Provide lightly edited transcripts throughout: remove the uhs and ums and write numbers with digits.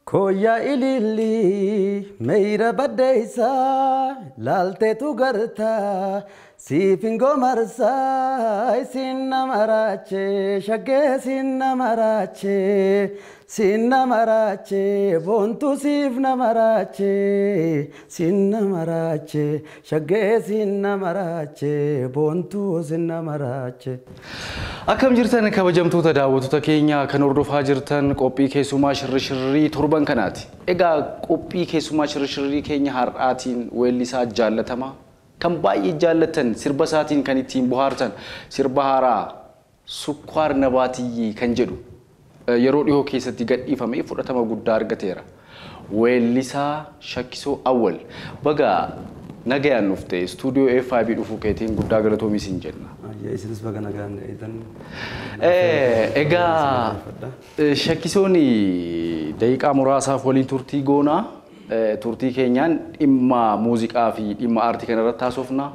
Koya ilili meira badesa lalte tu garta sifingo marsa sinna marache shage sinna marache bontu sifna marache sinna marache shage sinna marache bontu sinna marache. Akkam jirtan kabajamtoota daawwattoota keenya kan hordofaa jirtan qophii keessummaa shirri-shirrii torban kanaati. Egaa qophii keessummaa shirri-shirrii keenya har'aatiin weellisaa jaallatamaa kan baay'ee jaallatan sirba isaatiin kan ittiin bohaartan sirba haaraa sukkaar nabaatiyyi kan jedhu yeroo dhihoo keessatti gadhiifamee fudhatama guddaa argateera. Weellisaa Shakkisoo Awwal baga nagayaan dhufte studio FiB dhufu keetiin guddaa galatoomis hin jenna. Isinis baga nagaan eedan. Egaa Shakkisoon daqiiqaa muraasaaf waliin turtii goonaa turtii keenyaan dhimma muuziqaa fi dhimma aartii kana irratti haasofna.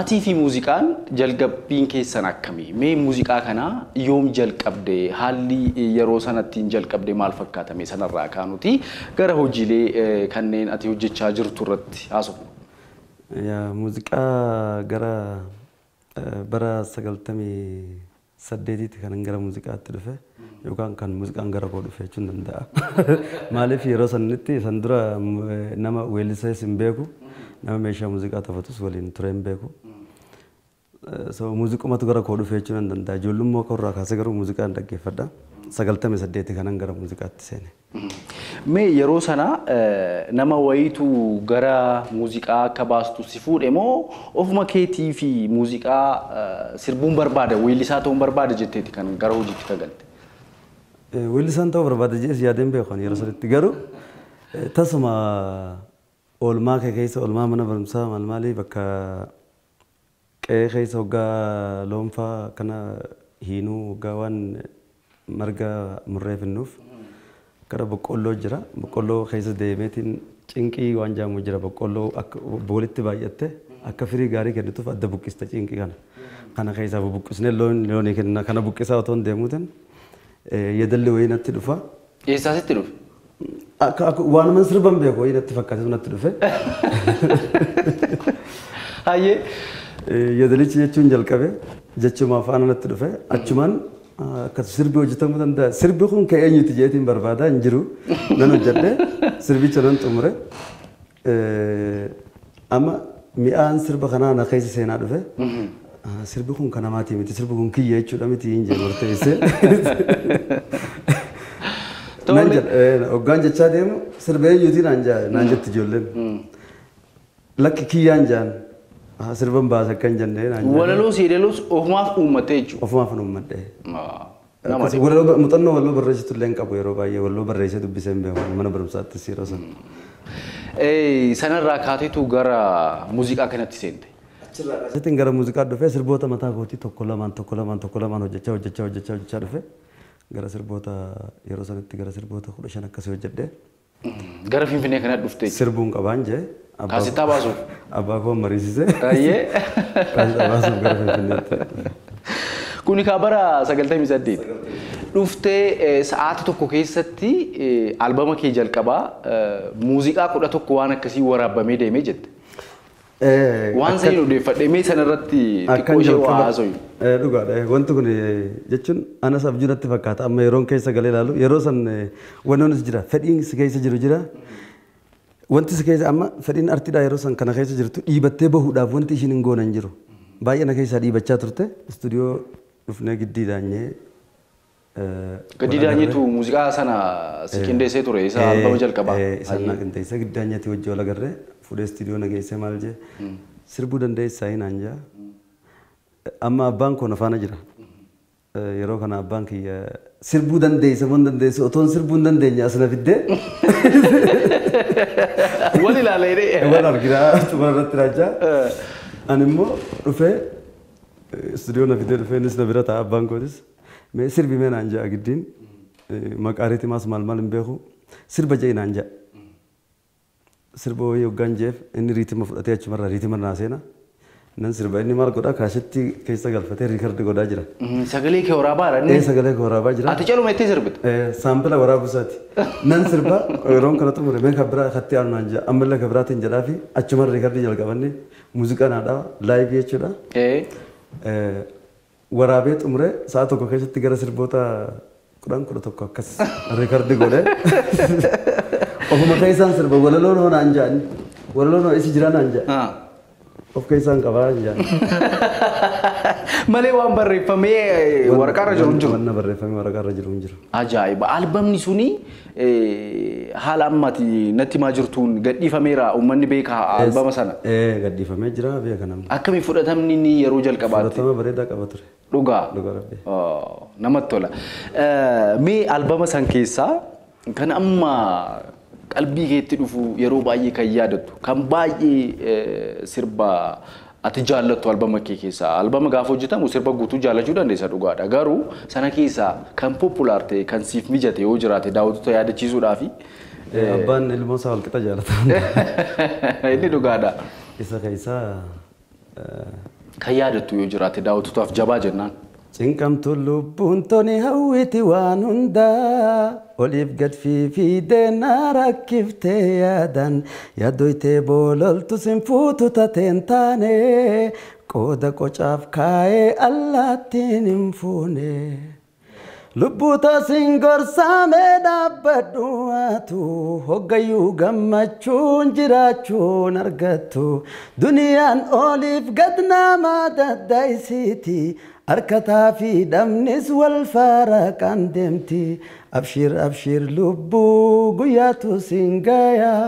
Atii fi muuziqaan jalqabbiin keessan akkamii? Mee muuziqaa kana yoom jalqabde? Haalli yeroo sanattiin jalqabde maal fakkaatame sanarraa kaanuti gara hojiilee kanneen ati hojjechaa jirtu irratti haasofna. Muuziqaa gara bara 98 kan gara muuziqaatti dhufe yookaan kan muuziqaan gara koo dhufe jechuun danda'a. Maaliif yeroo sanatti san dura nama weellisees hin beeku, nama meeshaa muuziqaa taphatus waliin ture hin beeku. So muuziqumatu gara koo dhufe jechuun danda'a. Ijoollummaa koo irraa kaasee garuu muuziqaan dhaggeeffadha. 98 kanan gara muuziqaatti seene. Mee yeroo sana nama wayitu gara muuziqaa akka baastu si fuudhe moo ofuma keetii fi muuziqaa sirbuun barbaada weellisaa ta'uun barbaada jetteeti kan gara hojiitti kagalte? Weellisaan ta'uu barbaada jedhee yaadeen beekan yeroo sanatti garuu tasuma oolmaa kee keessa oolmaa mana barumsaa maal maalii bakka qe'ee keessa hoggaa loonfaa kana hiinuu hoggaa waan marga murree finnuuf gara boqqolloo jira. Boqqolloo keessa deemeetiin cinqii waan jaamu jira. Boqqolloo akka boolitti baay'atte akka firii gaarii kennituuf adda buqqista cinqii kana. Kana keessaa buqqisnee loonii kenna. Kana buqqisaa otoo hin deemuutin yeedalli wayii natti dhufa. Eessaa sitti dhufe? Waanuma sirban beeku wayii natti fakkaatu natti dhufe. Hayyee. Yeedalichi jechuun jalqabe jechuma afaan natti dhufe achumaan akka sirbi hojjetamuu danda'a. Sirbi kun kan eenyuti jeetiin barbaada hin jiru. Nan hojjedhe sirbicha nan xumure. Amma mi'aan sirba kanaa na keessa seenaa dhufe. Sirbi kun kan namaatii miti. Sirbi kun kiyya jechuudha miti hin jedhu murteessee. Hoggaan jechaa deemu sirba eenyuti naan jetti ijoolleen. Lakki kiyyaan jaan. Sirban baasa kan jennee naan jedhu. Walaloo siidaloos ofumaaf uummattee jechuudha. Ofumaaf uummadhe. Muuxannoo walloo barreessitu illee hin qabu yeroo baay'ee walloo barreessee dubbisee hin beeku mana barumsaattis yeroo sana. Sanarraa kaateetu gara muuziqaa kanatti seente. Achirraa gara muuziqaa dhufee sirboota mataa kootii tokko lamaan hojjechaa dhufe gara sirboota yeroo sanatti gara sirboota 15 akkasii hojjedhee. Gara Finfinnee kana dhuftee. Sirbuun qabaan jee. Kaasittaa baasuuf. Abbaa koo mariisisee. Ayyee. Kaasittaa baasuuf gara Finfinneetti. Kuni bara 98 dhuftee sa'aatii tokko keessatti albama kee jalqabaa muuziqaa 11 waan akkasii waraabamee deemee jette. Waan saniin odeeffadhee mee sanarratti xiqqoo ishee waa haasoyu. Dhugaadha. Wanti kun jechuun anas abjuu natti fakkaata. Amma yeroon keessa galee ilaalu yeroo san wantoonni jira. Fedhiin si keessa jiru jira. Wanti si keessa amma fedhiin artiidhaa yeroo san kana keessa jirtu dhiibattee bahuudhaaf wanti ishiin hin goonan jiru. Baay'ee na keessaa dhiibachaa turte. Istuudiyoo dhufnee giddiidhaanyee. Giddiidhaanyeetu muuziqaa sana si qindeessee ture isa albama jalqabaa. Isa na qindeessee giddiidhaanyeetti wajjin wal agarree fuudhee istuudiyoo na geessee maal jee sirbuu dandeessaa hin anjaa. Amma abbaan koo na faana jira. Yeroo kana abbaan kiyya sirbuu dandeessa moo dandeessu otoon sirbuu hin dandeenye as na fiddee. Wal ilaalee. Wal arginaa xumura irratti raajaa. Ani immoo dhufee istuudiyoo na fiddee dhufee innis na bira ta'a abbaan kootis. Mee sirbi mee naan ja'a giddiin maqaariitti maas maal maal hin beeku sirba jee naan ja'a. Sirba wayii hoggaan jeef inni riitima fudhatee achumarraa riitima naa seena. nan sirba inni maal godha kaashetti keessa galfatee riikardi godhaa jira. Sagalee kee waraabaa dha. Sagalee kee waraabaa jira. Ati caluma itti sirbita. Saampila waraabusaati. Nan sirba yeroon kana xumure mee kabbiraa katti aanu naan jedha ammallee kabbiraatiin jedhaa fi achuma riikardi jalqabanne muuziqaa naadhaa laayivii jechuudha. Waraabee xumure sa'a tokko keessatti gara sirboota 11 akkas riikardi godhee ofuma keessaan sirba walaloon hoo naan jedhani walaloon hoo isi jira naan jedha. Of keessaan qabaa jaan. Malee waan barreeffamee waraqaarra jiru hin jiru. Wanna barreeffamee waraqaarra jiru hin jiru. Ajaa'iba! Albamni suni haala ammati natti maa jirtuun gadhiifameera uummanni beekaa albama sana. Gadhiifamee jira beeka namni. Akkamii fudhatamni inni yeroo jalqabaatti? Fudhatama bareedaa qaba ture. Dhugaa. Dhugaa rabbi. Namatti tola. Mee albama san keessaa kan amma qalbii keetti dhufu yeroo baay'ee kan yaadattu kan baay'ee sirba ati jaallattu albama kee keessaa albama gaafa hojjetamu sirba guutuu jaallachuu dandeessa dhugaadha garuu sana keessaa kan populaar ta'e kan siif mijate yoo jiraate daawwattoota yaadachiisuudhaaf abbaan ilmoo isaa walqixa jaallata inni dhugaadha isa keessaa kan yaadattu yoo jiraate daawwattootaaf jabaa jennaan. Cinqamtu lubbuun toni hawwiti waan hundaa oliif gad fiifidee na rakkiftee yaadan yaaddoytee boololtu sin fuutu tateen taane qooda qocaaf kaayee allaattiin hin fuune. Lubbuu taasin gorsaamee dhaabbadhu haatu hoggayyuu gammachuun jiraachuun argattu duniyaan oliif gad nama daddaisiiti. Harkataa fi dhabnis wal faaraqaan deemti. Abshir lubbuu guyyaatu siin gayaa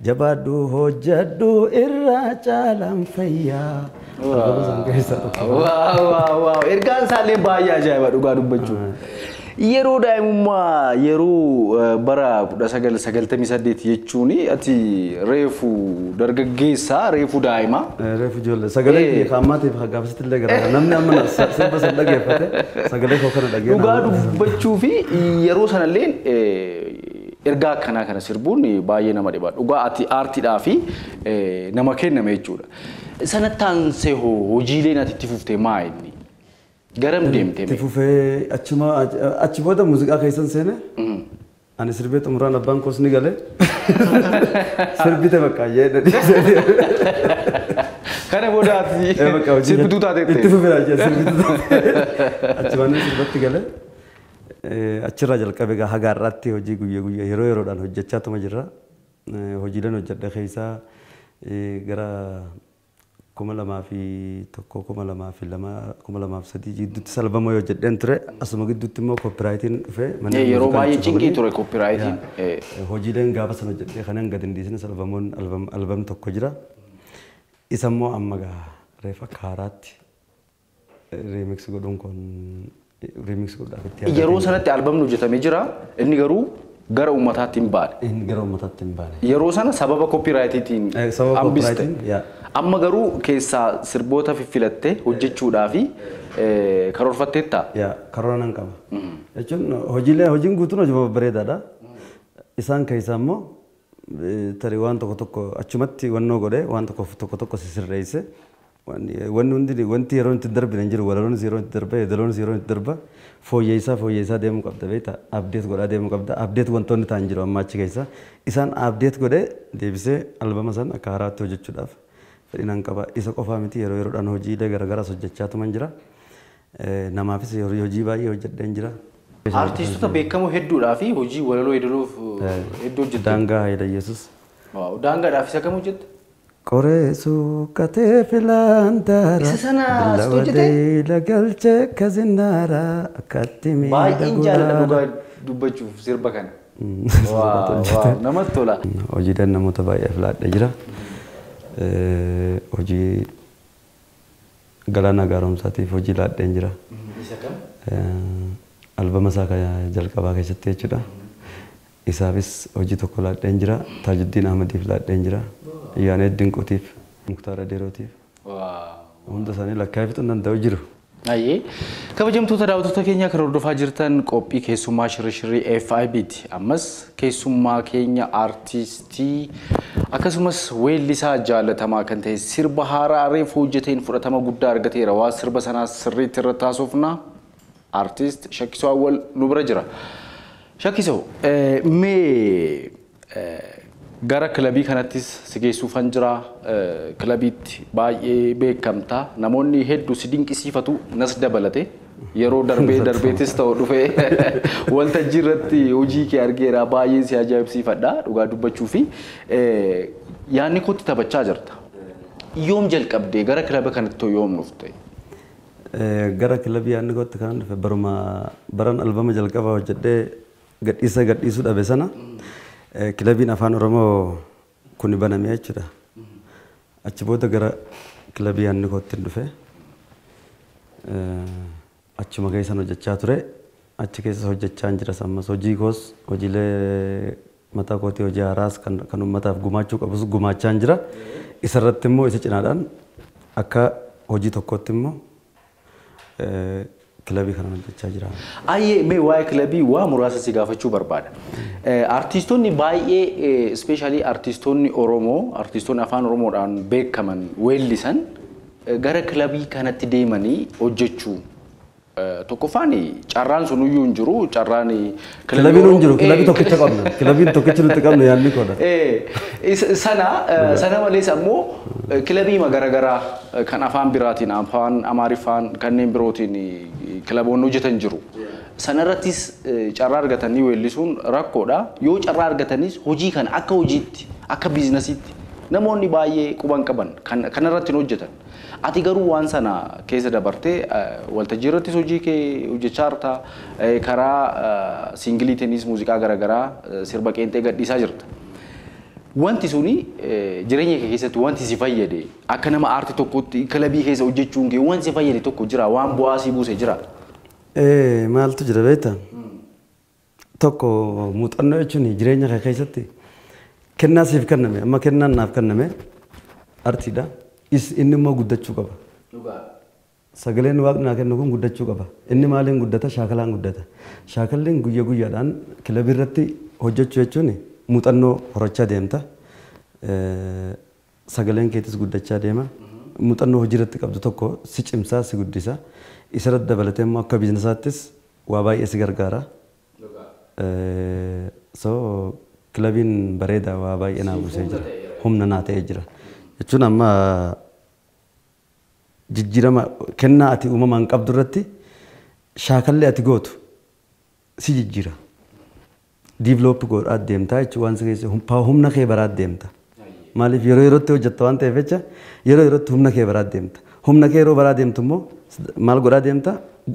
jabaadhu hojjedhu irraa caalaan fayyaa. Waaw ergaan isaallee baay'ee ajaa'iba dhugaa dubbachuun. Yeroo daa'imummaa yeroo bara 1998 jechuun ati reefu dargaggeessaa reefu daa'ima. Reefu ijoollee sagalee qaamaatiif gaafasitti illee gara namni amma sirba san dhageeffate sagalee koo kana dhageeffate. Dhugaa dubbachuu fi yeroo sanallee ergaa akkanaa kana sirbuun baay'ee nama dhiba. Dhugaa ati aartiidhaa fi nama kenname jechuudha. Sanatti aansee hojiileen ati itti fuftee maa inni? Garam deemtee? Itti fufee achi booda muuziqaa keessan seene. Ani sirbee xumuraan abbaan koos ni galee. Sirbite bakka jedhanii. Kana booda ati sirbituu taateetti. Itti fufee sirbituu taatee. Achi waan sirbatti galee. Achirraa jalqabee haga har'aatti hojii guyyaa yeroo yeroodhaan hojjechaa tuma jirra. Hojiileen hojjedhe keessaa gara 2001 2002 gidduutti albama yoo jedheen ture asuma gidduutti immoo koopiraayitiin dhufee yeroo baay'ee cinqii ture koopiraayitiin hojiileen gaafa sana hojjedhee kanan gad hin dhiisnes albam tokko jira isa immoo amma reefa kaaraatti remix godhuun kun remix godhaaf itti yeroo sanatti albamni hojjetamee jira inni garuu gara ummataatti hin baane. Inni gara ummataatti hin baane. Yeroo sana sababa koopiraayitiitiin hambiste. Amma garuu keessaa sirboota fiffilattee hojjechuudhaaf karoorfatteetta? Karoora nan qaba. Jechuun hojiin guutuun hojii bareedaadha. Isaan keessaa immoo tarii waan tokko achumatti wannoo godhee waan tokko sisirreesse. Wanti yeroo itti darbine hin jiru walaloonnis yeroo itti darba yeedaloonnis yeroo itti darba fooyyeessaa deemuu qabda beektaa abdeet godhaa deemuu qabda abdeet wantoonni ta'an jiru amma achi keessa isaan abdeet godhee deebisee albama san akka haaraatti hojjechuudhaaf fedhiin qaba isa qofaa miti yeroo yeroodhaan hojiilee garagaraas hojjechaa tuman jira namaafis hojii baay'ee hojjedheen jira. Artiistota beekamoo hedduudhaa fi hojii walaloo yeedaloof hedduu hojjette. Daangaa Hayila Yesuus. Daangaadhaaf isa kam hojjette? Qoreesu katee filaantaara. Isa sana hojjete? Lagalchee kazinnaara akkatti miidhagudha. Baay'een jaalladha dubbachuuf sirba kana. Namatti tola. Hojiidhaan namoota baay'ee filadhee jira. Hojii Galaanaa Gaaromsaatiif hojii laadheen jira. Isa kam? Albama isaa jalqabaa keessatti jechuudha. Isaafis hojii tokko laadheen jira. Taajuddiin Ahmadiif laadheen jira. Yaanee Dinquutiif, Muktaara Deerootiif. Hunda isaanii lakkaa'ee fixuu danda'u jiru. Ayyee kabajamtoota daawwattoota keenya kan hordofaa jirtan qophii keessummaa ShirriShirrii FiB'ti. Ammas keessummaa keenya aartistii akkasumas weellisaa jaallatamaa kan ta'e sirba haaraa reef hojjeteen fudhatama guddaa argateera. Waa sirba sanaas sirriitti irratti haasofna. Aartist Shakkisoo Awwal nu bira jira. Shakkisoo mee gara kilabii kanattis si geessuufan jira. Kilabiitti baay'ee beekamta. Namoonni hedduu si dinqisiifatu nas dabalate. Yeroo darbeetis ta'u dhufee waltajjii irratti hojii kee argeera. Baay'ee si ajaa'ibsiifadha dhugaa dubbachuu fi yaadni kootti taphachaa jirta. Yoom jalqabdee gara kilaba kanatti yoom dhufte? Gara kilabii yaadni kootti kan dhufe baran albama jalqabaa hojjedhee gadhiisuu dhabe sana. Kilabiin afaan Oromoo kun banamee jechuudha. Achi booda gara kilabii yaadni kootti dhufe. Achuma keessan hojjechaa ture. Achi keessa hojjechaa jira ammas hojii koos hojiilee mataa kootii hojii haaraas kan uummataaf gumaachuu qabus gumaachaa jira. Isarratti immoo isa cinaadhaan akka hojii tokkotti immoo kilabii kana hojjechaa jira. Ayyee mee waa'ee kilabii waa muraasa si gaafachuu barbaada. Artistoonni baay'ee especially artistoonni Oromoo, artistoonni afaan Oromoodhaan beekaman weellisan gara kilabii kanatti deemanii hojjechuu. Tokkoffaan carraan sun iyyuu hin jiru, carraan kilabiin hin jiru, kilabii tokkicha qabna. Kilabiin tokkicha nuti qabna yaadni koodha. Sana malees ammoo kilabii garaagaraa kan afaan biraatiin, afaan Amaariffaan kanneen birootiin kilaboonni hojjetan jiru. Sanarrattis carraa argatanii weellisuun rakkoodha. Yoo carraa argatanis hojii kana akka hojiitti, akka biizinasiitti namoonni baay'ee quban qaban kanarratti hojjetan. Ati garuu waan sana keessa dabartee waltajjii irrattis hojii kee hojjechaa jirta. Karaa siingiliitiinis muuziqaa garaagaraa sirba qeenxee gadhiisaa jirta. Wanti suni jireenya kee keessatti wanti si fayyade akka nama aartii tokkotti kilabii keessa hojjechuun kee wanti si fayyade tokko jira, waan bu'aa si buuse jira. Maaltu jira beektaa? Tokko muuxannoo jechuun jireenya kee keessatti kennaa siif kenname, amma kennaan naaf kenname aartiidha. Inni immoo guddachuu qaba. Sagaleen waaqni naa kennu kun guddachuu qaba. Inni maaliin guddata? Shaakalaan guddata. Shaakalleen guyyaa guyyaadhaan kilabii irratti hojjechuu jechuun muuxannoo horachaa deemta. Sagaleen keetis guddachaa deema. Muuxannoo hojii irratti qabdu tokko si cimsaa, si guddisa. Isarratti dabalatee immoo akka biizinasaattis waa baay'ee si gargaara. So kilabiin bareedaa waa baay'ee naa buusee jira. Humna naa ta'ee jira. Jechuun amma jijjiirama kennaa ati uumamaan qabdu irratti shaakallee ati gootu si jijjiira. Diivilooppii godhaa deemtaa jechuun waan si keessa humna kee baraa deemta. Maaliif yeroo yerootti hojjetta waan ta'eef jecha yeroo yerootti humna kee baraa deemta. Humna kee yeroo baraa deemtu immoo maal godhaa deemta?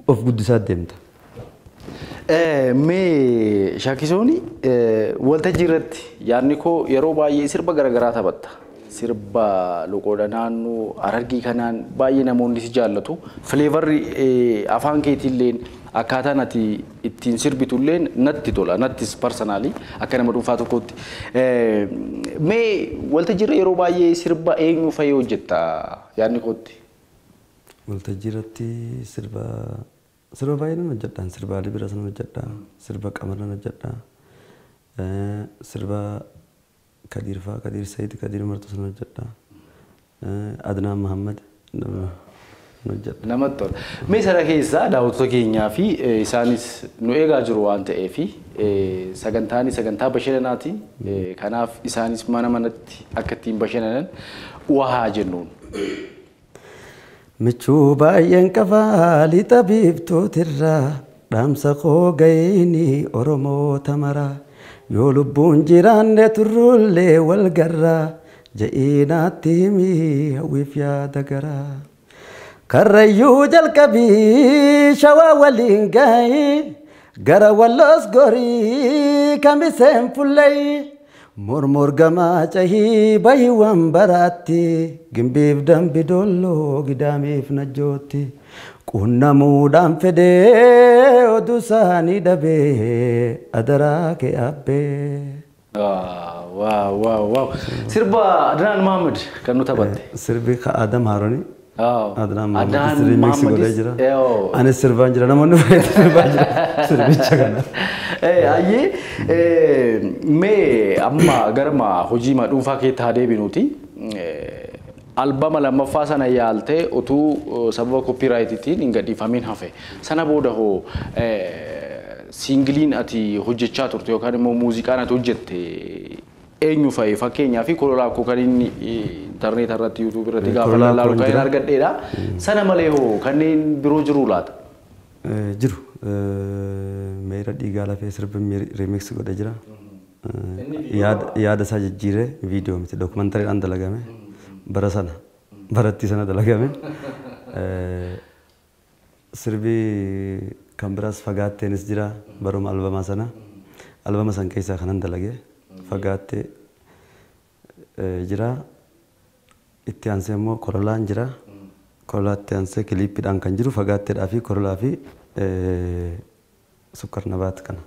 Of guddisaa deemta. Mee Shakkisooni waltajjii irratti yaadni koo yeroo baay'ee sirba garaagaraa taphatta. Sirba loqoodha naannoo Harargee kanaan baay'ee namoonni si jaallatu. Fileevarri afaan keetiilleen akkaataan ati ittiin sirbitulleen natti tola. Nattis parsanaalii akka nama dhuunfaa tokkotti. Mee waltajjii irra yeroo baay'ee sirba eenyu fa'ii hojjetta yaadni kootti? Waltajjii irratti sirba baay'ee nama hojjedhaan. Sirba Alii Biraa sana hojjedhaa. Sirba Qamar sana hojjedhaa. Sirba Kadir Faa, Kadir Said, Kadir Martu sana hojjedhaa. Adnaan Muhammad hojjedha. Namatti tola. Mee sana keessaa daawwattoota keenyaa fi isaanis nu eegaa jiru waan ta'eef sagantaan sagantaa bashannanaati. Kanaaf isaanis mana manatti akka ittiin bashannanan waa jennuun. Michuu baay'een qabaa lixa biiftuutirraa dhaamsa koo ga'eenii Oromoota maraa. Yoo lubbuun jiraanne turruullee wal garraa ja'iinaatti himii hawwiif yaada garaa. Karrayyuu jalqabii shawaa waliin ga'ii gara walloos gorii kamiseen fuullee mormor gamaa cahii bahiiwwan baraatti gimbiif dambi dolloo gidaamiif najjootti. Qunnamuudhaan fedhee oduu isaanii dhabee adaraa kee abbee. Waaw. Sirba Adnaan Muhammad kan nu taphatte. Sirbi ka Adam Haaroni Adnaan Maammadis remix godhee jira. Anis sirbaan jira namoonni baay'ee sirbaan jira sirbicha kana. Mee amma garma hojii dhuunfaa keetti haa deebinuuti. Albama lammaffaa sana yaaltee utuu sababa copyrightiitiin hin gadhiifamiin hafe. Sana booda hoo singiliin ati hojjechaa turte yookaan immoo muuziqaan ati hojjette eenyu fa'i fakkeenyaaf kololaa akkoo kan inni internet irratti YouTube irratti gaafa laaluu kan argadheedha. Sana malee hoo kanneen biroo jiru laata? Jiru. Meera dhiigaa lafee sirbi remix godhee jira. Yaada isaa jijjiiree viidiyoo miti dookumantariidhaan dalagame. Bara sana baratti sana dalagame. Sirbi kan biraas fagaatteenis jira baruma albama sana. Albama san keessaa kanan dalage fagaattee jira. Itti aansee immoo korolaan jira. Korolaatti aansee kiliippiidhaan kan jiru fagaatteedhaa fi korolaa fi sukkarnabaat kana.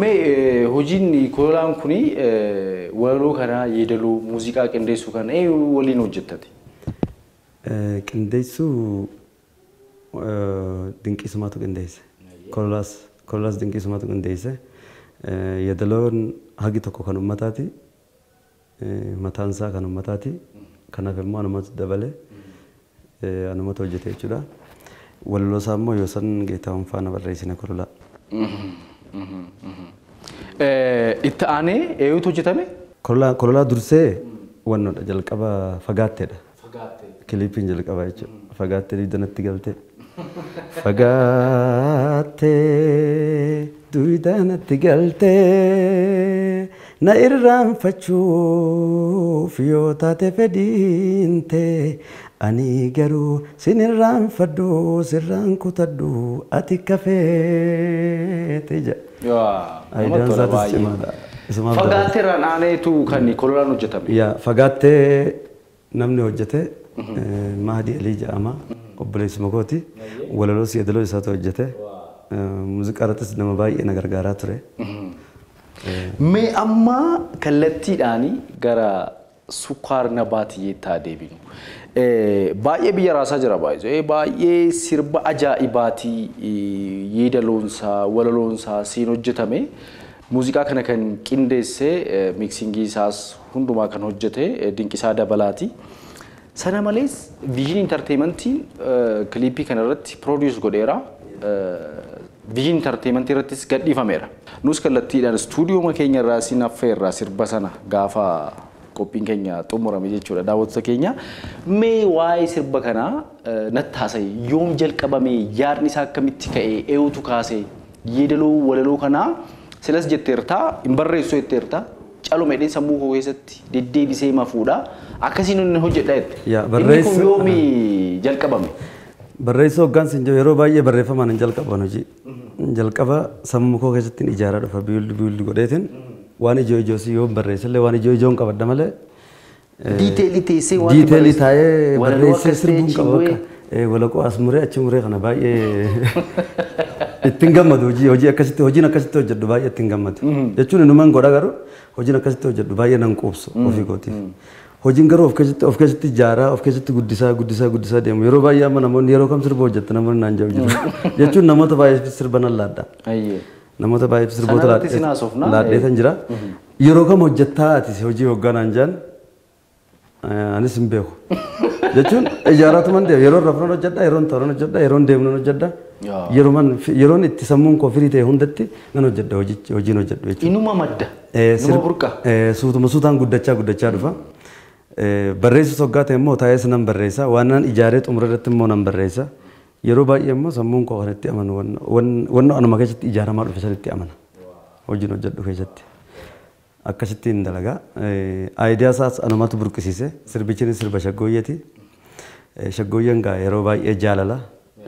Mee hojiin korolaan kuni waloo kana yeedaluu muuziqaa qindeessuu kan waliin hojjettati? Qindeessuu dinqisumaatu qindeesse. Korolaas dinqisumaatu qindeesse. Yeedaloon hagi tokko kan ummataati. Mataan isaa kan ummataati. Kanaaf immoo anumatu dabalee anumatu hojjete jechuudha. Walaloo isaa immoo yoo san Geetaawwan faana barreessine korolaa. Itti aanee eenyutu hojjetame? Korolaa dursee wannoodha jalqaba fagaatteedha. Kiliippiin jalqaba jechuudha. Fagaattee duudanatti galtee. Fagaattee duudanatti galtee na irraanfachuuf yoo taate fedhiinte ani garuu sin irraanfadhu sirraan kutadhu ati kafeete jedha. Aayidaan isaatis cimaadha. Fagaattee irraan aaneetu kan korolaan hojjetame? Fagaattee namni hojjete Mahdi Alii jedhama obboleessuma kooti. Walaloos yeedaloo isaatu hojjete. Muuziqaa irrattis nama baay'ee na gargaaraa ture. Mee amma kallattiidhaan gara sukkaar nabaatii jettaa deebinu. Baay'ee biyya raasaa jira baay'ee sirba ajaa'ibaatii yeedaloonsaa walaloonsaa siin hojjetame. Muuziqaa kana kan qindeessee miksingii isaas hundumaa kan hojjete Dinqisaa Dabalaati. Sana malees Vision Entertainmentiin kiliippii kana irratti produce godheera. Vision Entertainment irrattis gadhiifameera. Nus kallattiidhaan istuudiyoo keenya irraa siin affeerraa sirba sana gaafa qophiin keenya xumurame jechuudha daawwattoota keenya. Mee waa'ee sirba kanaa natti haasa'i yoom jalqabame yaadni isaa akkamitti ka'e eenyutu kaase yeedaloo walaloo kanaa silas jetteertaa hin barreessu jetteertaa caluma hidhee sammuu koo keessatti deddeebisee mafuudha akkasiin inni hojjedha jette. Inni kun yoomi jalqabame? Barreessuu hoggaan siin jiru yeroo baay'ee barreeffamaan hin jalqaban hojii. Jalqaba sammuu koo keessatti ijaaraa dhufa biildi godheetiin waan ijoosii yoo barreessallee waan ijoon qabadda malee. Diiteelii teessee waan diiteelii taa'ee barreessee sirbuun qaba bakka. Walaqoo as muree achi muree kana baay'ee ittiin gammadu hojiin akkasitti hojjedhu baay'ee ittiin gammadu. Jechuun innumaan godha garuu hojiin akkasitti hojjedhu baay'ee nan quubsu ofii kootiif. Hojiin garuu of keessatti ijaaraa of keessatti guddisaa deemu yeroo baay'ee amma namoonni yeroo kam sirba hojjetta namoonni naan jedhu jiru. Jechuun namoota baay'ee sirba nan laadda. Namoota baay'ee sirboota laaddeetan jira. Yeroo kam hojjettaa ati hojii hoggaa naan jedhan anis hin beeku. Jechuun ijaaraatu man deemu yeroo rafnoon hojjedha yeroon tooron hojjedha yeroon deemnoon hojjedha. Yeroon itti sammuun koo firii ta'e hundatti nan hojjedha hojiin hojjedhu jechuudha. Inuma madda. Inuma burqa. Suutaan guddachaa dhufa. Barreessus hoggaa ta'e immoo taa'ee nan barreessa waan nan ijaaree xumura irratti immoo nan barreessa. Yeroo baay'ee immoo sammuun koo kanatti amanu wanna anuma keessatti ijaaramaa dhufe sanitti amana. Hojiin hojjedhu keessatti. Akkasittiin dalagaa. Aayidiyaa isaas anumatu burqisiise. Sirbichinis sirba shaggooyyeeti. Shaggooyyeen gaa yeroo baay'ee jaalala.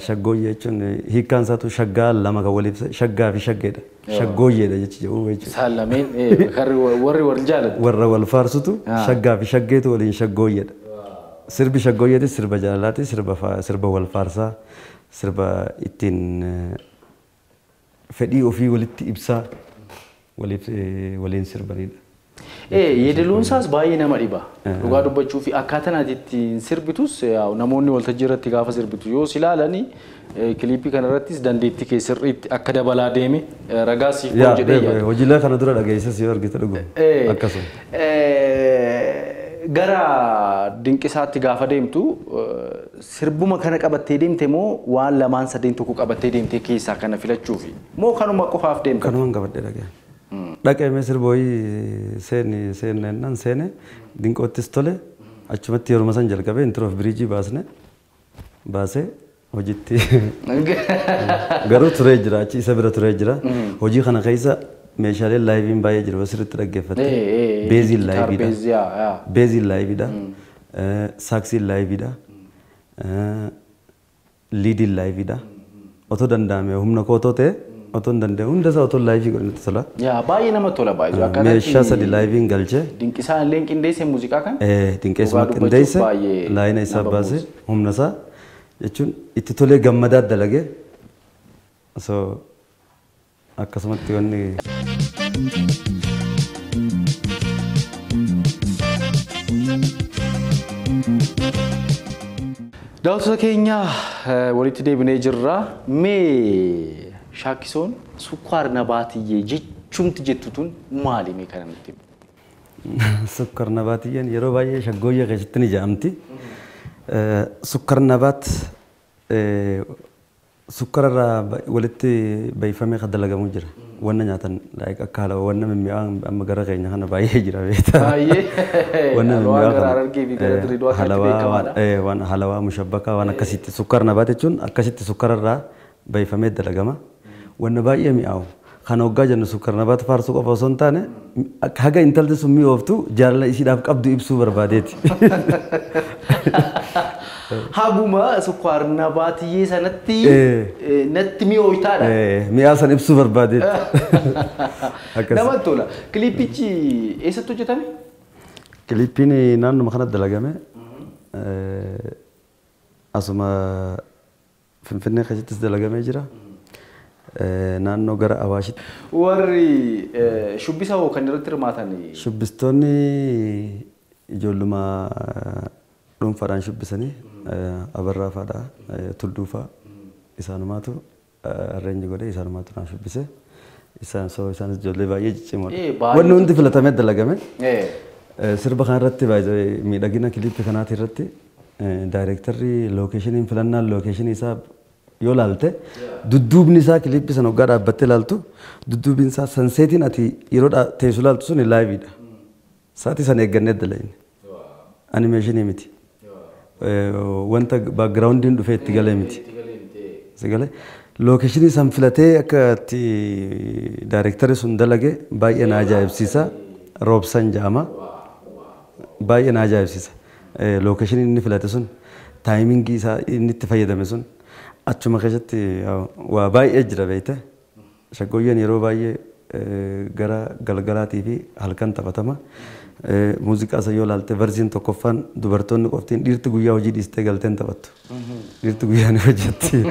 Shaggooyyee jechuun hiikkaan isaatu shaggaa lama kan waliif shaggaa fi shaggeedha. Shaggooyyeedha jechuudha. Saalameen warri wal jaalatu. Warra wal faarsutu shaggaa fi shaggeetu waliin shaggooyyeedha. Sirbi shaggooyyeetis sirba jaalalaati sirba wal faarsaa sirba ittiin fedhii ofii walitti ibsaa waliin sirbanidha. Yeedaloon isaas baay'ee nama dhiba. Dhugaa dubbachuu fi akkaataan ati ittiin sirbitus namoonni waltajjii irratti gaafa sirbitu yoo si ilaalanii kiliipii kanarrattis dandeettii kee sirriitti akka dabalaa deeme ragaa siif ta'u jedhee yaada. Hojiilee kana dura dhageessas yoo argite dhuguma. Akkasuma. Gara dinqisaatti gaafa deemtu sirbuma kana qabattee deemte moo waan lamaan sadeen tokko qabattee deemte keessaa kana filachuufi moo kanuma qofaaf deemte? Kanumaan qabadhee dhagee. Dhaqeemee sirbooyii seennan seene dinqoottis tole achumatti yeroo san jalqabee intiroof biriijii baasee hojiitti garuu turee jira achi isa bira turee jira hojii kana keessa meeshaaleen laayiviin baay'ee jiru asirratti dhaggeeffatte beeziin laayiviidha saaksiin laayiviidha liidiin laayiviidha otoo danda'ame humna kootoo ta'e otoo hin danda'e hunda isaa otoo laayivii godhanitti tola. Baay'ee namatti tola baay'ee. Meeshaa sadi laayiviin galchee. Dinqisaan illee qindeesse muuziqaa kan? Dinqeessuma qindeesse laayina isaa baasee humna isaa jechuun itti tolee gammadaa dalagee osoo akkasumatti wanni. Daawwattoota keenya walitti deebinee jirra. Mee Shaakkisoon sukkaar nabaatiyyee jechumti jettutun maali mee kana nutti? Sukkaar nabaatiyyeen yeroo baay'ee shaggooyyee keessatti ni jedhamti. Sukkaar nabaat sukkaararraa walitti bayfamee kan dalagamu jira. Wanna nyaatan akka halawaa wanna mimmi'aan amma gara keenya kana baay'ee jira beektaa. Baay'ee. Wanna mimmi'aan waan halawaa mushabbakaa waan akkasitti sukkaar nabaat jechuun akkasitti sukkaararraa bayfamee dalagama. Wanna baay'ee mi'aawu kan hoggaa jennu sukkaar nabaat faarsuu qofa osoo hin taane haga intalli sun mi'ooftu jaalala isiidhaaf qabdu ibsuu barbaadeeti. Haguma sukkaar nabaatiyyee sanatti natti mi'ooytaadha. Mi'aa san ibsuu barbaadeeti. Namatti tola. Kiliippichi eessatti hojjetame? Kiliippiin naannuma kanatti dalagame. Asuma Finfinnee keessattis dalagamee jira. Naannoo gara Awaashitti. Warri shubbisa hoo kan irratti hirmaatan? Shubbistoonni ijoolluma dhuunfaadhaan shubbisanii Abarraa fa'aadha, Tulluu fa'a isaanumaatu arreenji godhee isaanumaatu naan shubbise. Isaanis ijoollee baay'ee ciccimoodha. Wanni hundi filatamee dalagame. Sirba kanarratti miidhagina kiliippii kanaati irratti daayireektarri lookeeshiniin filannaan lookeeshinii isaa yoo laalte dudduubni isaa kiliippii sana hoggaa dhaabbattee laaltu dudduubni isaa sanseetiin ati yeroo teessu laaltu sun laayiviidha. Sa'aatii sana eeggannee dalayne. Animeeshinii miti. Wanta baagiraawundiin dhufee itti galee miti. Sigalee lookeeshinii san filatee akka itti daayireektarri sun dalage baay'ee na ajaa'ibsiisa. Roobsan jedhama. Baay'ee na ajaa'ibsiisa. Lookeeshinii inni filate sun taayimingii isaa inni itti fayyadame sun achuma keessatti waa baay'ee jira beekte. Shaggooyyeen yeroo baay'ee gara galgalaatii fi halkan taphatama. Muuziqaa isa yoo laalte varsiin tokkoffaan dubartoonni qoftiin dhiirti guyyaa hojii dhiistee galteen taphattu. Dhiirti guyyaa ni hojjetti.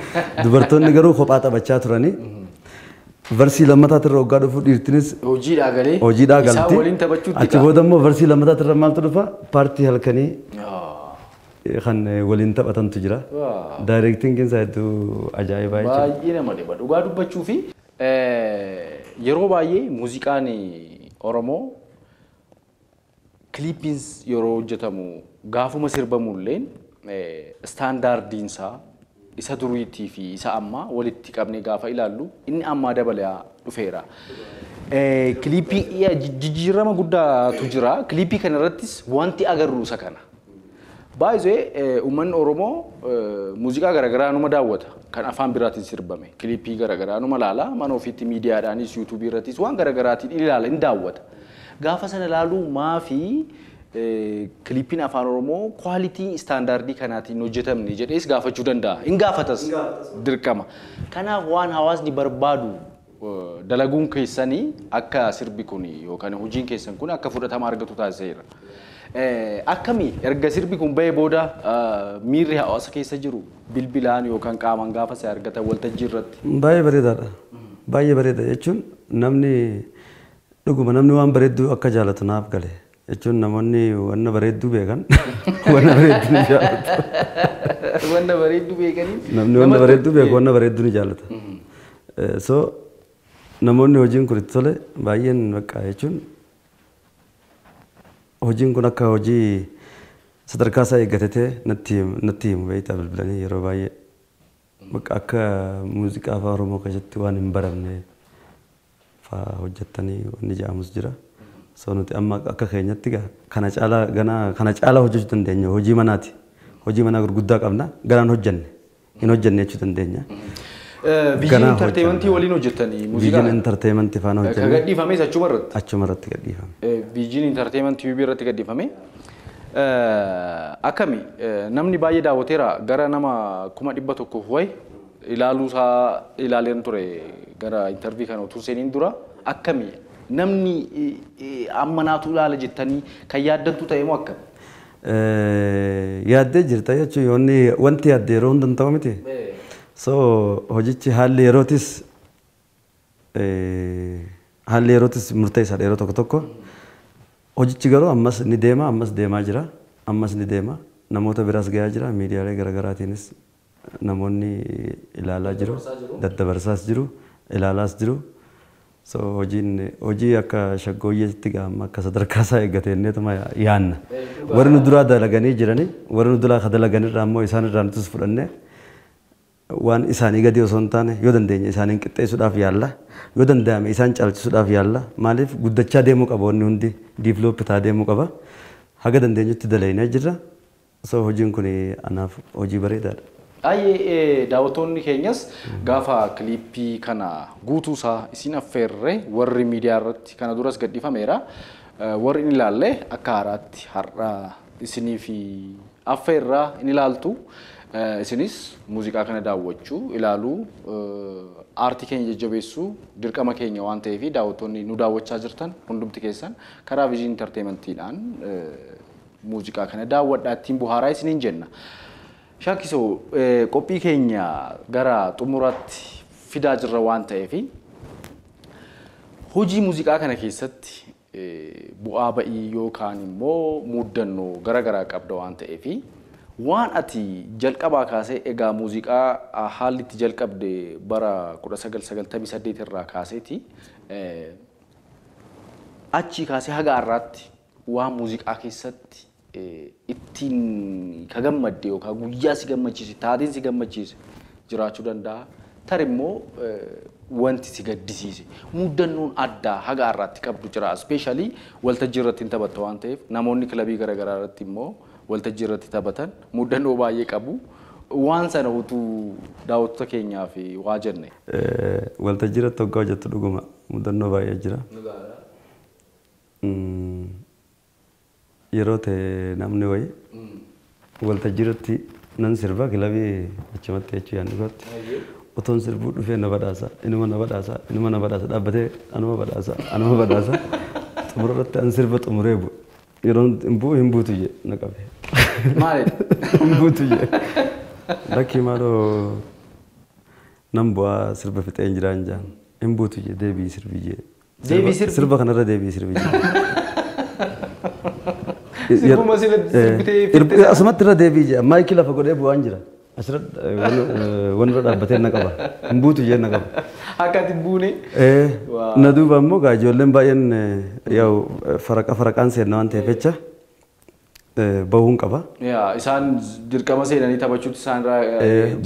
Dubartoonni garuu kophaa taphachaa turanii. Varsii lammataatirra hoggaa dhufu dhiirtinis hojiidhaa galee isaan waliin taphachuutti achi booda immoo varsii lammataatirra maaltu dhufa paartii halkanii kan waliin taphatantu jira. Daayireektingiin isaa hedduu ajaa'ibaa jechuudha. Baay'ee nama dhiba dhugaa dubbachuu fi yeroo baay'ee muuziqaan Oromoo kiliippiin yeroo hojjetamu gaafuma sirbamullee istaandaardiinsaa isa duriitii fi isa ammaa walitti qabnee gaafa ilaallu inni ammaa dabalaa dhufeera. Kiliippii jijjiirama guddaatu jira. Kiliippii kanarrattis wanti agarru isa kana. Baay'ee uummanni Oromoo muuziqaa garaagaraa numa daawwata. Kan afaan biraatiin sirbame. Kiliippii garaagaraa numa laala. Mana ofiitti miidiyaadhaanis yuutuubii irrattis waan garaagaraatiin ilaala ni daawwata. Gaafa sana ilaaluu maafi kiliippiin afaan Oromoo kwaalitii istaandaardii kanaatiin hojjetamne jedhees gaafachuu danda'a. Hin gaafatas dirqama. Kanaaf waan hawaasni barbaadu dalaguun keessanii akka sirbi kun yookaan hojiin keessan kun akka fudhatama argatu taasiseera. Akkamii erga sirbi kun bahee booda miirri hawaasa keessa jiru bilbilaan yookaan qaamaan gaafa isa argatan waltajjii irratti? Baay'ee bareedaadha. Baay'ee bareeda jechuun namni dhuguma namni waan bareedduu akka jaalatu naaf gale jechuun namoonni wanna bareedduu beekan wanna bareedduu ni jaalatu. Wanna bareedduu beekanii namni wanna bareedduu beeku wanna bareedduu ni jaalata. So namoonni hojiin kun itti tole baay'een bakka jechuun hojiin kun akka hojii sadarkaa isaa eeggatee natti himu beektaa bilbilanii yeroo baay'ee bakka akka muuziqaa afaan Oromoo keessatti waan hin baramne fa'aa hojjettanii wanni jedhamus jira. So nuti amma akka keenyatti kana caalaa hojjechuu dandeenya hojii manaati. Hojii manaa gurguddaa qabna garaan hojjenne hin hojjenne jechuu dandeenya. Viijin Entertainmentii waliin hojjettanii muuziqaa. Viijin Entertainmentii faana hojjenne. Kan gadhiifames achuma irratti. Achuma irratti gadhiifame. Viijin Entertainmentii FiB irratti gadhiifame. Akkami namni baay'ee daawwateera gara nama 100,000 wayi ilaaleen ture gara intervii kana utuu seeniin dura akkami namni amma naatu ilaala jettanii kan yaaddantu ta'e moo akkami? Yaaddee jirta jechuun wanti yaaddee yeroo hundan ta'u miti. So hojichi haalli yerootis murteessaadha yeroo tokko tokko. Hojichi garuu ammas ni deema ammas deemaa jira ammas ni deema namoota biraas gahaa jira miidiyaalee garaagaraatiinis namoonni ilaalaa jiru daddabarsaas jiru ilaalaas jiru. So hojii akka shaggooyyeetti gaama akka sadarkaa isaa eeggateetuma yaanna. Warri nu duraa dalaganii jiranii warri nu duraa dalaganirraa immoo isaan irraa nutis fudhannee waan isaanii gadi osoo hin taane yoo dandeenya isaaniin qixxeessuudhaaf yaalla yoo danda'ame isaan caalchisuudhaaf yaalla maaliif guddachaa deemuu qaba wanni hundi diivloopitaa deemuu qaba haga dandeenyutti dalaynee jirra. So hojiin kun anaaf hojii bareedaadha. Baay'ee daawwattoonni keenyas gaafa kiliippii kana guutuusaa isin affeerre warri miidiyaa irratti kana duras gadhiifameera warri inni ilaalle akka haaraatti har'a isinii fi affeerraa inni ilaaltu isinis muuziqaa kana daawwachuu ilaaluu aartii keenya jajjabeessuu dirqama keenya waan ta'eef daawwattoonni nu daawwachaa jirtan hundumti keessan karaa Viijin Entertainmentiidhaan muuziqaa kana daawwadhaa ittiin buhaaraa isiniin jenna. Shaakisoo qophii keenya gara xumuraatti fidaa jirra waan ta'eef hojii muuziqaa kana keessatti bu'aa ba'ii yookaan immoo muuddannoo garaagaraa qabda waan ta'eef waan ati jalqabaa kaasee egaa muuziqaa haalli itti jalqabde bara 1998 irraa kaaseeti achi kaasee haga har'aatti waan muuziqaa keessatti ittiin ka gammadde yookaan guyyaa si gammachiise taateen si gammachiise jiraachuu danda'a. Tarimmoo wanti si gaddisiise muudannoon addaa haga har'aatti qabdu jira. Ispeeshaalii waltajjii irratti hin taphatta waan ta'eef namoonni kilabii garaagaraa irratti immoo waltajjii irratti taphatan muudannoo baay'ee qabu. Waan sana utuu daawwattoota keenyaaf waa jenne. Waltajjii irratti hoggaa hojjettu dhuguma muudannoo baay'ee jira. Yeroo ta'e namni wayi waltajjii irratti nan sirba kilabii achumatti jechuu yaadni gootti. Otoon sirbuu dhufee na badhaasa inuma na badhaasa dhaabbatee anuma badhaasa xumura irratti an sirba xumuree bu'u yeroo hin buutu jee na qabe. Maali? Hin buutu jee. Lakkii maaloo nan bu'aa sirba fixee hin jiraan jaan hin buutu jee deebii sirbii jee. Deebii sirbii? Sirba kanarra deebii sirbii jee. Sirbuma sirbitee fixee asumatti irra deebii jee maayikii lafa godhee bu'aan jira. Asirratti wantoota dhaabbatee na qaba. Hin buutu jee na qaba. Akka ati buune. Na duuba immoo ijoolleen baay'een faraqaan seenna waan ta'eef jecha bahuun qaba. Isaan dirqama seenanii taphachuutti isaan irraa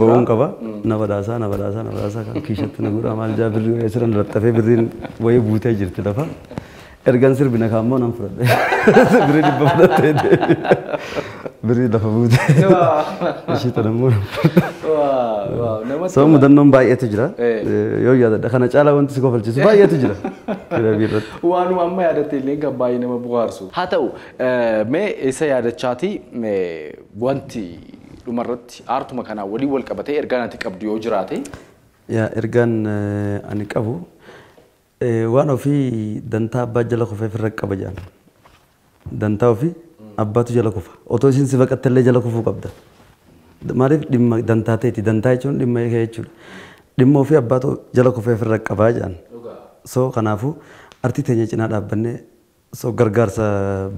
bahuun qaba. Na badhaasaa kan kiishatti na godha maal jaa birrii asiran laxxafee birriin wayii buutee jirti lafa. Ergan sirbina kaammoo nan fudhadhe. Birrii dhibba fudhattee birrii lafa buutee. Ishii tanammoo. So mudannoon baay'eetu jira. Yoo yaadadha kana caalaa wanti si kofalchiisu baay'eetu jira. Waanuma amma yaadatte illee kan baay'ee nama bohaarsu. Haa ta'u mee isa yaadachaati wanti dhumarratti aartuma kanaa waliin wal qabatee ergaan ati qabdu yoo jiraate. Ergaan ani qabu waan ofii dantaa abbaa jala kufee firra qaba jaan. Dantaa ofii abbaatu jala kufa. Otoo isin si baqattellee jala kufuu qabda. Maaliif dhimma dantaa ta'eeti dantaa jechuun dhimma eegaa jechuudha. Dhimma ofii abbaatu jala kufee firra qabaa jaan. So kanaafuu artii teenya cinaa dhaabbannee so gargaarsa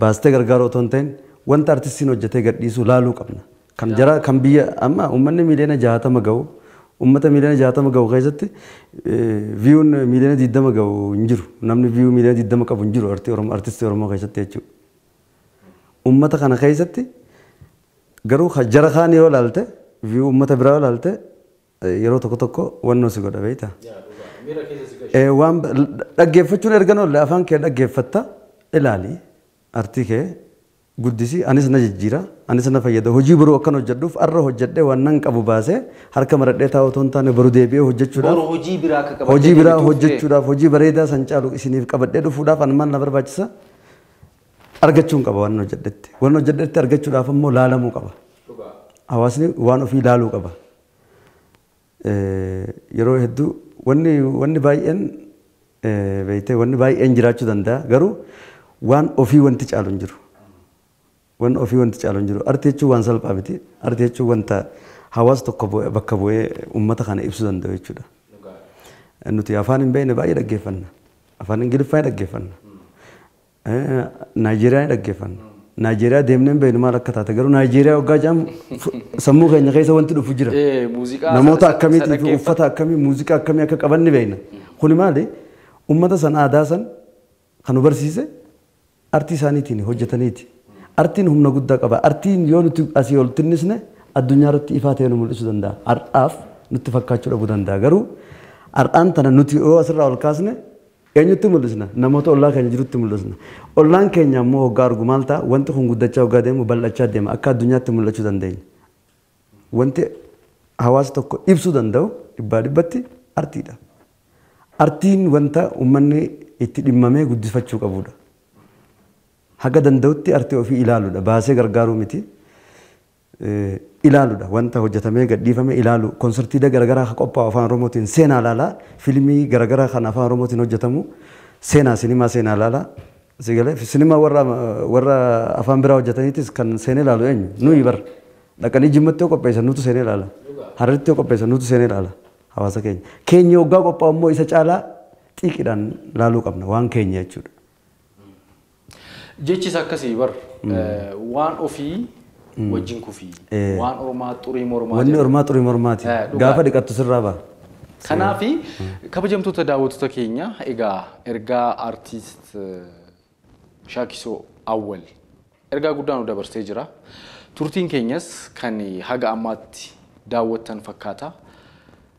baastee gargaaruu otoo hin ta'in wanta artistiin hojjetee gadhiisu laaluu qabna. Kan jara kan biyya amma uummanni miliyoona 60 ga'u ummata miliyoona 60 ga'u keessatti viyuun miliyoona 20 ga'u hin jiru. Namni viyuu miliyoona 20 qabu hin jiru artistii Oromoo keessatti jechuudha. Ummata kana keessatti garuu jara kaan yoo ilaalte viyuu ummata biraa yoo ilaalte yeroo tokko tokko wannoo si godha beekta. Waan dhaggeeffachuun erga noolle afaan kee dhaggeeffatta ilaali artii kee guddisi anis na jijjiira anis na fayyada hojii biroo akkan hojjedhuuf arra hojjedhee waan nan qabu baasee harka maradhee taa'u otoo hin taane baru deebi'ee hojjechuudhaaf hojii biraa hojjechuudhaaf hojii bareedaa san caalu isiniif qabadhee dhufuudhaaf an maal na barbaachisa argachuun qaba waan hojjedhetti argachuudhaaf immoo laalamuu qaba hawaasni waan ofii laaluu qaba yeroo hedduu wanni baay'een beeytee wanni baay'een jiraachuu danda'a garuu waan ofii wanti caalu hin jiru. Waan ofii wanti caalu hin jiru. Artii jechuun waan salphaa miti. Artii jechuun wanta hawaasa tokko bakka bu'ee uummata kana ibsuu danda'u jechuudha. Nuti afaan hin beekne baay'ee dhaggeeffanna. Afaan Ingiliffaa dhaggeeffanna. Naayijeeriyaa dhaggeeffanna. Naayijeeriyaa deemnee hin beeknu maal akka taate garuu Naayijeeriyaa waggaa jaamu sammuu keenya keessa wanti dhufu jira. Namoota akkamiitii fi uffata akkamii muuziqaa akkamii akka qaban ni beekna. Kuni maali? Uummata san aadaa san kan nu barsiise artii isaaniitiin hojjetaniiti. Artiin humna guddaa qaba. Artiin yoo nuti asii ol tinnisne addunyaa irratti ifaa ta'ee nu mul'isuu danda'a. Har'aaf nutti fakkaachuu dhabuu danda'a. Garuu har'aan tana nuti yoo asirraa ol kaasne eenyutti mul'isna? Namoota ollaa keenya jirutti mul'isna. Ollaan keenya immoo hoggaa argu maal ta'a? Wanti kun guddachaa hoggaa deemu bal'achaa deema. Akka addunyaatti mul'achuu dandeenya. Wanti hawaasa tokko ibsuu danda'u dhibbaa dhibbatti artiidha. Artiin wanta uummanni itti dhimmamee guddifachuu qabudha. Haga danda'utti artii ofii ilaaluudha. Baasee gargaaruu miti. Ilaaluudha. Wanta hojjetamee gadhiifame ilaalu. Konsertiilee garaagaraa kan qophaa'u afaan Oromootiin seenaa ilaalaa. Fiilmii garaagaraa kan afaan Oromootiin hojjetamu seenaa sinimaa ilaalaa. Sinimaa warra afaan biraa hojjetaniitis kan seenee ilaalu eenyu? Nuyi bara. Dhaqanii jimmatti yoo qopheessan nutu seenee ilaala. Hararitti yoo qopheessan nutu seenee ilaala. Hawaasa keenya. Keenya hoggaa qophaa'u immoo isa caalaa xiiqiidhaan ilaaluu qabna. Waan keenya jechuudha. Jechis akkasii bar waan ofii wajjin kufii waan ormaa xurii mormaati. Wanni ormaa xurii mormaati. Gaafa dhiqattu sirraa ba'a. Kanaafi kabajamtoota daawwattoota keenya egaa ergaa artiist Shaakisoo Awwal ergaa guddaa nu dabarsee jira. Turtiin keenyas kan haga ammaatti daawwattan fakkaata.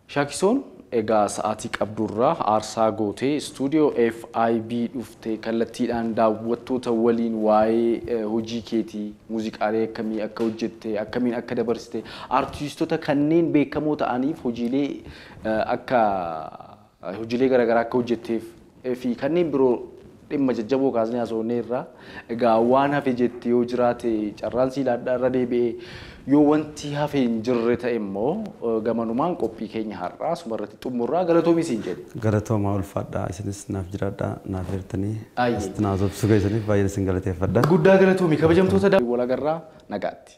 Shaakisoon egaa sa'aatii qabdurraa aarsaa gootee stuudiyoo FiB dhuftee kallattiidhaan daawwattoota waliin waa'ee hojii keetii muuziqaalee akkamii akka hojjettee akkamiin akka dabarsite artistoota kanneen beekamoo ta'aniif hojiilee garaagaraa akka hojjetteef fi kanneen biroo dhimma jajjaboo kaasnee haasofneerra egaa waan hafe jettee yoo jiraate carraan siilaadhaa irra deebi'ee yoo wanti hafe hin jirre ta'e immoo gamanumaan qophii keenya har'aa sumarratti xumurraa galatoomi siin jedhe. Galatoomaa ulfaadhaa isinis naaf jiraadhaa naaf hirtanii asitti naaf obsu keessaniif baay'ee isin galateeffadha. Guddaa galatoomi kabajamtoota walagarraa nagaatti.